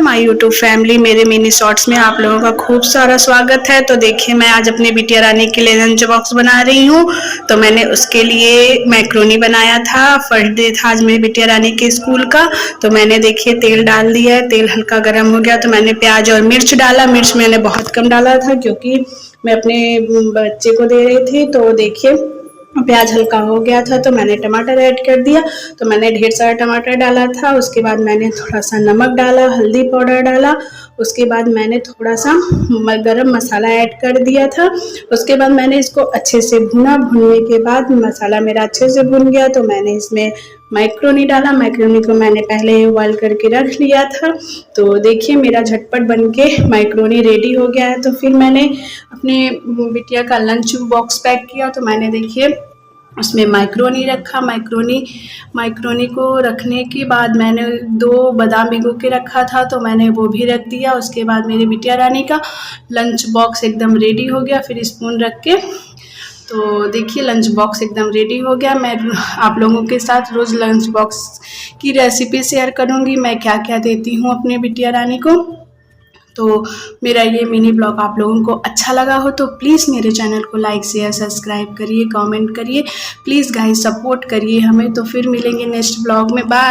My YouTube family. मेरे mini shorts में आप लोगों का खूब सारा स्वागत है। तो देखिए, मैं आज अपनी बिटिया रानी के लिए लंच बॉक्स बना रही हूँ। तो मैंने उसके लिए मैक्रोनी बनाया था। फर्स्ट डे था आज मेरी बिटिया रानी के स्कूल का। तो मैंने देखिए तेल डाल दिया है, तेल हल्का गर्म हो गया तो मैंने प्याज और मिर्च डाला। मिर्च मैंने बहुत कम डाला था क्योंकि मैं अपने बच्चे को दे रही थी। तो देखिए प्याज हल्का हो गया था तो मैंने टमाटर ऐड कर दिया। तो मैंने ढेर सारा टमाटर डाला था। उसके बाद मैंने थोड़ा सा नमक डाला, हल्दी पाउडर डाला। उसके बाद मैंने थोड़ा सा गरम मसाला ऐड कर दिया था। उसके बाद मैंने इसको अच्छे से भुना। भुनने के बाद मसाला मेरा अच्छे से भुन गया तो मैंने इसमें मैक्रोनी डाला। मैक्रोनी को मैंने पहले बॉयल करके रख लिया था। तो देखिए मेरा झटपट बन के मैक्रोनी रेडी हो गया है। तो फिर मैंने अपने बिटिया का लंच बॉक्स पैक किया। तो मैंने देखिए उसमें मैक्रोनी रखा। मैक्रोनी को रखने के बाद मैंने 2 बादाम भिगो के रखा था तो मैंने वो भी रख दिया। उसके बाद मेरी बिटिया रानी का लंच बॉक्स एकदम रेडी हो गया। फिर स्पून रख के तो देखिए लंच बॉक्स एकदम रेडी हो गया। मैं आप लोगों के साथ रोज़ लंच बॉक्स की रेसिपी शेयर करूँगी, मैं क्या क्या देती हूँ अपने बिटिया रानी को। तो मेरा ये मिनी ब्लॉग आप लोगों को अच्छा लगा हो तो प्लीज़ मेरे चैनल को लाइक शेयर सब्सक्राइब करिए, कमेंट करिए। प्लीज़ गाइस सपोर्ट करिए हमें। तो फिर मिलेंगे नेक्स्ट ब्लॉग में। बाय।